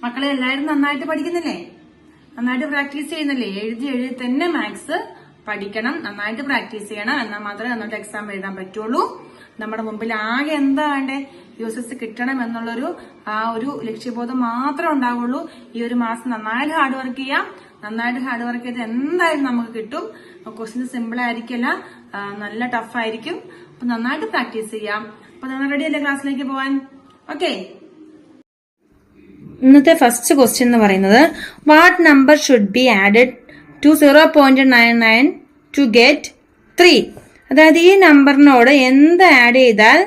മക്കളെ എല്ലാവരും നന്നായിട്ട് പഠിക്കുന്നില്ലേ? നന്നായിട്ട് പ്രാക്ടീസ് ചെയ്യുന്നില്ലേ? എഴുതി എഴുതി തന്നെ മാത്സ് പഠിക്കണം. നന്നായിട്ട് പ്രാക്ടീസ് ചെയ്യണം. എന്നാൽ മാത്രമേ നന്നായിട്ട് എക്സാം എഴുതാൻ പറ്റുള്ളൂ. നമ്മുടെ മുമ്പിൽ ആകെ എന്താ വേണ്ടേ? യൂസസ് കിട്ടണം എന്നുള്ളൊരു ഒരു ലക്ഷ്യബോധം മാത്രമേ ഉണ്ടാവുള്ളൂ. ഈ ഒരു മാസം നന്നായിട്ട് ഹാർഡ് വർക്ക് ചെയ്യാം. നന്നായിട്ട് ഹാർഡ് വർക്ക് ചെയ്ത് എന്തായാലും നമുക്ക് കിട്ടും. ക്വസ്റ്റ്യൻ സിമ്പിൾ ആയിരിക്കില്ല, നല്ല ടഫ് ആയിരിക്കും. അപ്പൊ നന്നായിട്ട് പ്രാക്ടീസ് ചെയ്യാം. അപ്പൊ നമ്മൾ റെഡിയല്ലേ ക്ലാസ്സിലേക്ക് പോവാൻ? ഓക്കെ. ഇന്നത്തെ ഫസ്റ്റ് ക്വസ്റ്റ്യൻ എന്ന് പറയുന്നത് what number should be added to 0.99 to get 3. അതായത് ഈ നമ്പറിനോട് എന്ത് ആഡ് ചെയ്താൽ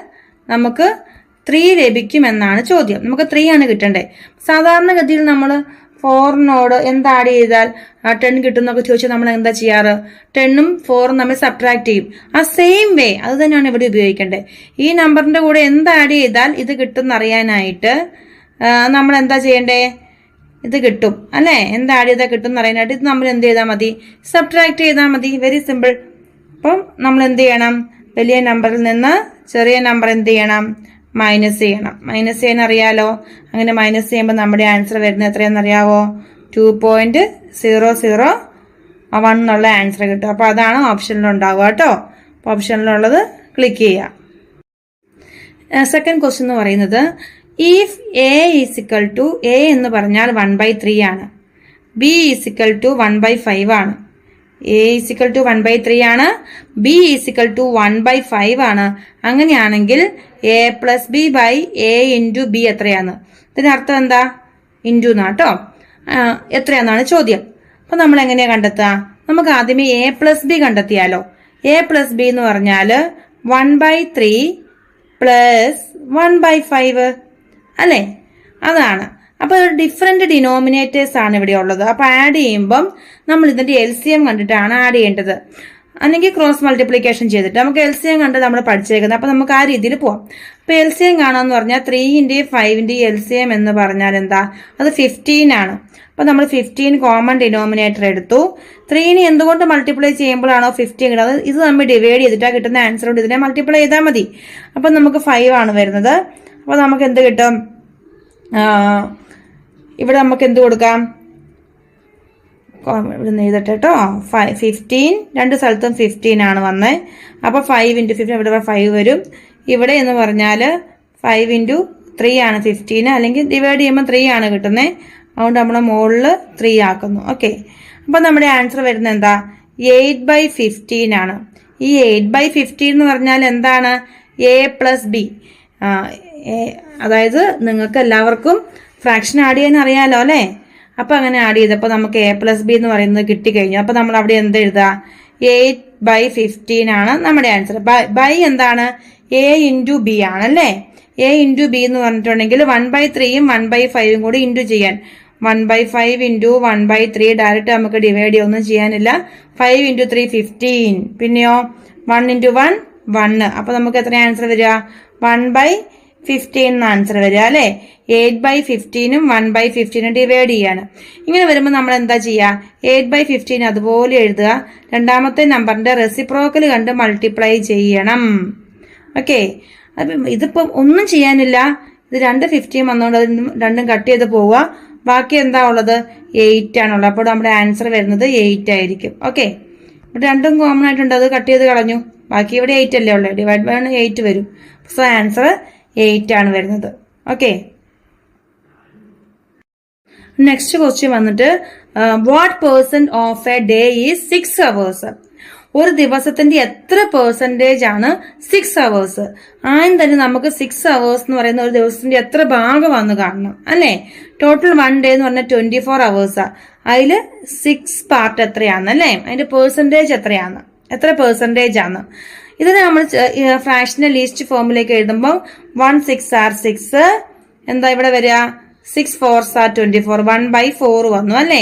നമുക്ക് 3 ലഭിക്കും എന്നാണ് ചോദ്യം. നമുക്ക് 3 ആണ് കിട്ടണ്ടേ. സാധാരണഗതിയിൽ നമ്മൾ 4നോട് എന്ത് ആഡ് ചെയ്താൽ 10 കിട്ടും എന്നൊക്കെ ചോദിച്ചാൽ നമ്മൾ എന്താ ചെയ്യാറ്? 10ഉം 4ഉം നമ്മൾ സബ്ട്രാക്ട് ചെയ്യും. ആ സെയിം വേ അത് തന്നെയാണ് ഇവിടെ ഉപയോഗിക്കേണ്ടത്. ഈ നമ്പറിന്റെ കൂടെ എന്ത് ആഡ് ചെയ്താൽ ഇത് കിട്ടും എന്നറിയാനായിട്ട് നമ്മൾ എന്താ ചെയ്യണ്ടേ? ഇത് കിട്ടും അല്ലെ? എന്ത് ആഡ് ചെയ്താൽ കിട്ടും എന്നറിയാനായിട്ട് ഇത് നമ്മൾ എന്ത് ചെയ്താൽ മതി? സബ്ട്രാക്ട് ചെയ്താൽ മതി. Very simple. അപ്പം നമ്മൾ എന്ത് ചെയ്യണം? വലിയ നമ്പറിൽ നിന്ന് ചെറിയ നമ്പർ എന്ത് ചെയ്യണം? മൈനസ് ചെയ്യണം. മൈനസ് ചെയ്യാൻ അറിയാലോ. അങ്ങനെ മൈനസ് ചെയ്യുമ്പോൾ നമ്മുടെ ആൻസർ വരുന്നത് എത്രയാണെന്നറിയാവോ? 2.0001 എന്നുള്ള ആൻസർ കിട്ടും. അപ്പൊ അതാണ് ഓപ്ഷനിൽ ഉണ്ടാവുക കേട്ടോ. അപ്പൊ ഓപ്ഷനിലുള്ളത് ക്ലിക്ക് ചെയ്യാം. സെക്കൻഡ് ക്വസ്റ്റ്യൻ എന്ന് പറയുന്നത് if a is equal to a എന്ന് പറഞ്ഞാൽ 1/3 ആണ്. ബി ഈസിക്കൽ ടു 1/5 ആണ്. എ ഈസിക്കൽ ടു 1/3 ആണ്. ബി ഈസിക്കൽ ടു 1/5 ആണ്. അങ്ങനെയാണെങ്കിൽ a plus b by a into b എത്രയാണ്? ഇതിന്റെ അർത്ഥം എന്താ? ഇൻറ്റു എന്നാട്ടോ. എത്രയാണെന്നാണ് ചോദ്യം. അപ്പൊ നമ്മൾ എങ്ങനെയാ കണ്ടെത്തുക? നമുക്ക് ആദ്യമേ എ പ്ലസ് ബി കണ്ടെത്തിയാലോ. എ പ്ലസ് ബി എന്ന് പറഞ്ഞാല് 1/3 പ്ലസ് 1/5 അല്ലേ? അതാണ്. അപ്പൊ ഡിഫറെന്റ് ഡിനോമിനേറ്റേഴ്സ് ആണ് ഇവിടെ ഉള്ളത്. അപ്പൊ ആഡ് ചെയ്യുമ്പം നമ്മൾ ഇതിന്റെ LCM കണ്ടിട്ടാണ് ആഡ് ചെയ്യേണ്ടത്. അല്ലെങ്കിൽ ക്രോസ് മൾട്ടിപ്ലിക്കേഷൻ ചെയ്തിട്ട് നമുക്ക് LCM കണ്ട് നമ്മൾ പഠിച്ചേക്കുന്നത്. അപ്പൊ നമുക്ക് ആ രീതിയിൽ പോവാം. അപ്പൊ LCM കാണാന്ന് പറഞ്ഞാൽ 3ന്റെയും 5ന്റെയും LCM എന്ന് പറഞ്ഞാൽ എന്താ? അത് 15 ആണ്. അപ്പൊ നമ്മൾ 15 കോമൺ ഡിനോമിനേറ്റർ എടുത്തു. 3നെ എന്തുകൊണ്ട് മൾട്ടിപ്ലൈ ചെയ്യുമ്പോഴാണോ 15 കിട്ടുന്നത്? ഇത് നമ്മൾ ഡിവൈഡ് ചെയ്തിട്ടാ കിട്ടുന്ന ആൻസർ കൊണ്ട് ഇതിനെ മൾട്ടിപ്ലൈ ചെയ്താൽ മതി. അപ്പൊ നമുക്ക് 5 ആണ് വരുന്നത്. അപ്പൊ നമുക്ക് എന്ത് കിട്ടും? ഇവിടെ നമുക്ക് എന്ത് കൊടുക്കാം? ഇവിടെ എഴുതട്ടെ കേട്ടോ. 15 രണ്ട് സ്ഥലത്തും 15 ആണ് വന്നത്. അപ്പൊ 5 × 15 ഇവിടെ 5 വരും. ഇവിടെ എന്ന് പറഞ്ഞാല് 5 × 3 ആണ് 15. അല്ലെങ്കിൽ ഡിവൈഡ് ചെയ്യുമ്പോൾ 3 ആണ് കിട്ടുന്നത്. അതുകൊണ്ട് നമ്മളെ മുകളില് 3 ആക്കുന്നു. ഓക്കെ. അപ്പൊ നമ്മുടെ ആൻസർ വരുന്നത് എന്താ? 8/15 ആണ്. ഈ 8/15 എന്ന് പറഞ്ഞാൽ എന്താണ്? A plus B. അതായത് നിങ്ങൾക്ക് എല്ലാവർക്കും ഫ്രാക്ഷൻ ആഡ് ചെയ്യാൻ അറിയാലോ അല്ലെ? അപ്പൊ അങ്ങനെ ആഡ് ചെയ്തപ്പോ നമുക്ക് എ പ്ലസ് ബി എന്ന് പറയുന്നത് കിട്ടിക്കഴിഞ്ഞു. അപ്പൊ നമ്മൾ അവിടെ എന്ത് എഴുതുക? 8/15 ആണ് നമ്മുടെ ആൻസർ. ബൈ എന്താണ്? എ ഇൻറ്റു ബി ആണല്ലേ? എ ഇൻറ്റു ബി എന്ന് പറഞ്ഞിട്ടുണ്ടെങ്കിൽ 1/3ഉം 1/5ഉം കൂടി ഇൻറ്റു ചെയ്യാൻ 1/5 ഇൻറ്റു 1/3 ഡയറക്റ്റ് നമുക്ക് ഡിവൈഡ് ഒന്നും ചെയ്യാനില്ല. 5 × 3 15. പിന്നെയോ 1 × 1 1. അപ്പൊ നമുക്ക് എത്ര ആൻസർ വരിക? 1/15 എന്ന ആൻസർ വരിക അല്ലെ? 8/15ഉം 1/15ഉം ഡിവൈഡ് ചെയ്യാണ്. ഇങ്ങനെ വരുമ്പോൾ നമ്മൾ എന്താ ചെയ്യുക? 8/15 അതുപോലെ എഴുതുക. രണ്ടാമത്തെ നമ്പറിന്റെ റെസിപ്രോക്കൽ കണ്ട് മൾട്ടിപ്ലൈ ചെയ്യണം. ഓക്കെ. അപ്പം ഇതിപ്പം ഒന്നും ചെയ്യാനില്ല. ഇത് 2 15 വന്നുകൊണ്ട് രണ്ടും കട്ട് ചെയ്ത് പോവുക. ബാക്കി എന്താ ഉള്ളത്? 8 ആണുള്ളത്. അപ്പോൾ നമ്മുടെ ആൻസർ വരുന്നത് 8 ആയിരിക്കും. ഓക്കെ. ഇവിടെ രണ്ടും കോമൺ ആയിട്ടുണ്ട്, അത് കട്ട് ചെയ്ത് കളഞ്ഞു. ബാക്കി ഇവിടെ 8 അല്ലേ ഉള്ളത്. ഡിവൈഡ് ബൈ 8 വരും. സോ ആൻസർ 8 ആണ് വരുന്നത്. ഓക്കെ. നെക്സ്റ്റ് ക്വസ്റ്റ്യൻ വന്നിട്ട് what percent of A day is 6 hours? ഒരു ദിവസത്തിന്റെ എത്ര പെർസെന്റേജ് ആണ് 6 hours? ആദ്യം തന്നെ നമുക്ക് 6 hours എന്ന് പറയുന്ന ഒരു ദിവസത്തിന്റെ എത്ര ഭാഗമാണെന്ന് കാണണം അല്ലെ? ടോട്ടൽ 1 ഡേ എന്ന് പറഞ്ഞാൽ 24 hours. അതില് 6 പാർട്ട് എത്രയാണ് അല്ലെ? അതിന്റെ പെർസെന്റേജ് എത്രയാണ്? എത്ര പെർസെന്റേജ് ആണ്? ഇതിന് നമ്മൾ ഫ്രാക്ഷണൽ ലീസ്റ്റ് ഫോമിലേക്ക് എഴുതുമ്പോൾ 1 6 are 6. എന്താ ഇവിടെ വരിക? 6 4s are 24. 1/4 വന്നു അല്ലെ?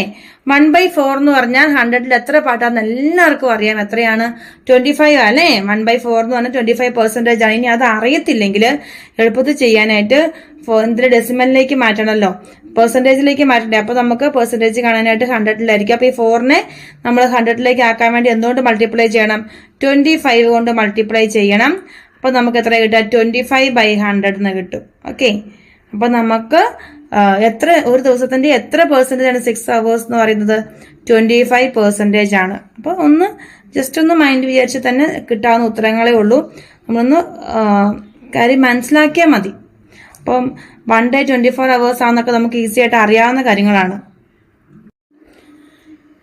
1/4 എന്ന് പറഞ്ഞാൽ 100ൽ എത്ര പാർട്ടാന്ന് എല്ലാവർക്കും അറിയാം. എത്രയാണ്? 25 അല്ലെ? 1/4 എന്ന് പറഞ്ഞാൽ 25% ആണ്. ഇനി അത് അറിയത്തില്ലെങ്കിൽ എളുപ്പത്തിൽ ചെയ്യാനായിട്ട് എന്തിന് ഡെസിമലിലേക്ക് മാറ്റണമല്ലോ, പെർസെന്റേജിലേക്ക് മാറ്റണ്ടേ. അപ്പൊ നമുക്ക് പെർസെന്റേജ് കാണാനായിട്ട് 100ലായിരിക്കും. അപ്പൊ ഈ 4നെ നമ്മൾ 100ലേക്ക് ആക്കാൻ വേണ്ടി എന്തുകൊണ്ട് മൾട്ടിപ്ലൈ ചെയ്യണം? 25 കൊണ്ട് മൾട്ടിപ്ലൈ ചെയ്യണം. അപ്പൊ നമുക്ക് എത്ര കിട്ടുക? 25/100 എന്ന് കിട്ടും. ഓക്കെ. അപ്പൊ നമുക്ക് ഒരു ദിവസത്തിന്റെ എത്ര പെർസെന്റേജ് ആണ് 6 hours എന്ന് പറയുന്നത്? 25% ആണ്. അപ്പൊ ജസ്റ്റ് ഒന്ന് മൈൻഡ് വിചാരിച്ച് തന്നെ കിട്ടാവുന്ന ഉത്തരങ്ങളേ ഉള്ളൂ. നമ്മളൊന്ന് കാര്യം മനസ്സിലാക്കിയാൽ മതി. അപ്പം 1 day 24 hours ആണെന്നൊക്കെ നമുക്ക് ഈസി ആയിട്ട് അറിയാവുന്ന കാര്യങ്ങളാണ്.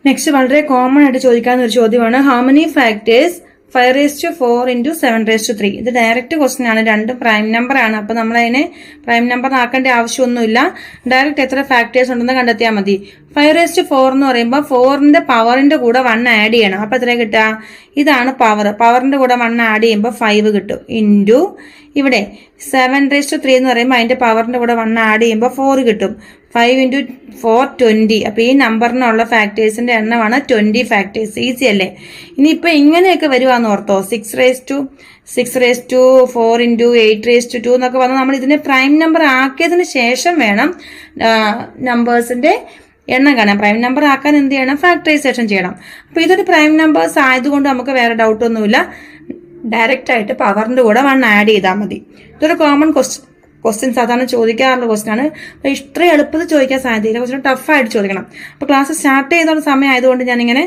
നെക്സ്റ്റ് വളരെ കോമൺ ആയിട്ട് ചോദിക്കാവുന്ന ഒരു ചോദ്യമാണ്, ഹൗ മെനി ഫാക്ടേഴ്സ് 5⁴ into 7�3. ഇത് ഡയറക്റ്റ് ക്വസ്റ്റ്യൻ ആണ്, രണ്ടും പ്രൈം നമ്പർ ആണ്. അപ്പൊ നമ്മൾ അതിനെ പ്രൈം നമ്പർ ആക്കേണ്ട ആവശ്യമൊന്നുമില്ല. ഡയറക്റ്റ് എത്ര ഫാക്ടേഴ്സ് ഉണ്ടെന്ന് കണ്ടെത്തിയാൽ മതി. 5⁴ എന്ന് പറയുമ്പോൾ 4ന്റെ പവറിന്റെ കൂടെ 1 ആഡ് ചെയ്യണം. അപ്പൊ എത്ര കിട്ടുക? ഇതാണ് പവറിന്റെ കൂടെ 1 ആഡ് ചെയ്യുമ്പോൾ 5 കിട്ടും. ഇൻറ്റു ഇവിടെ 7�3 എന്ന് പറയുമ്പോൾ അതിന്റെ പവറിന്റെ കൂടെ 1 ആഡ് ചെയ്യുമ്പോൾ 4 കിട്ടും. 5 × 4 20. അപ്പൊ ഈ നമ്പറിനുള്ള ഫാക്ടേഴ്സിന്റെ എണ്ണമാണ് 20 ഫാക്ടേഴ്സ്. ഈസി അല്ലേ? ഇനിയിപ്പോ ഇങ്ങനെയൊക്കെ വരുവാന്ന് ഓർത്തോ, 6⁴ × 8�2 എന്നൊക്കെ പറഞ്ഞാൽ നമ്മൾ ഇതിനെ പ്രൈം നമ്പർ ആക്കിയതിന് ശേഷം വേണം നമ്പേഴ്സിന്റെ എണ്ണം കാണാൻ. പ്രൈം നമ്പർ ആക്കാൻ എന്ത് ചെയ്യണം? ഫാക്ടറൈസേഷൻ ചെയ്യണം. അപ്പൊ ഇതൊരു പ്രൈം നമ്പേഴ്സ് ആയതുകൊണ്ട് നമുക്ക് വേറെ ഡൗട്ട് ഒന്നുമില്ല. ഡയറക്റ്റ് ആയിട്ട് പവറിന്റെ കൂടെ 1 ആഡ് ചെയ്താൽ മതി. ഇതൊരു കോമൺ ക്വസ്റ്റ്യൻ സാധാരണ ചോദിക്കാറുള്ള ക്വസ്റ്റ്യൻ ആണ്. അപ്പൊ ഇത്രയും എളുപ്പത്തിൽ ചോദിക്കാൻ സാധ്യതയില്ല, കുറച്ചും ടഫായിട്ട് ചോദിക്കണം. അപ്പൊ ക്ലാസ് സ്റ്റാർട്ട് ചെയ്ത സമയം ആയതുകൊണ്ട് ഞാനിങ്ങനെ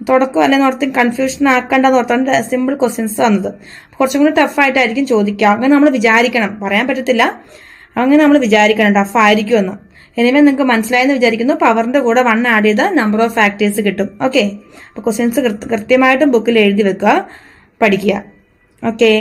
തുടക്കം അല്ലെങ്കിൽ ഓർത്ത് കൺഫ്യൂഷൻ ആക്കേണ്ടെന്ന് ഓർത്താണ് സിമ്പിൾ ക്വസ്റ്റ്യൻസ് വന്നത്. കുറച്ചും കൂടി ടഫായിട്ടായിരിക്കും ചോദിക്കുക. അങ്ങനെ നമ്മൾ വിചാരിക്കണം, പറയാൻ പറ്റത്തില്ല, അങ്ങനെ നമ്മൾ വിചാരിക്കണം ടഫായിരിക്കുമെന്ന്. എനിവേ നിങ്ങൾക്ക് മനസ്സിലായെന്ന് വിചാരിക്കുന്നു. പവറിന്റെ കൂടെ 1 ആഡ് ചെയ്ത നമ്പർ ഓഫ് ഫാക്ടേഴ്സ് കിട്ടും. ഓക്കെ, അപ്പൊ ക്വസ്റ്റ്യൻസ് കൃത്യമായിട്ടും ബുക്കിൽ എഴുതി വെക്കുക, പഠിക്കുക. ഓക്കെ.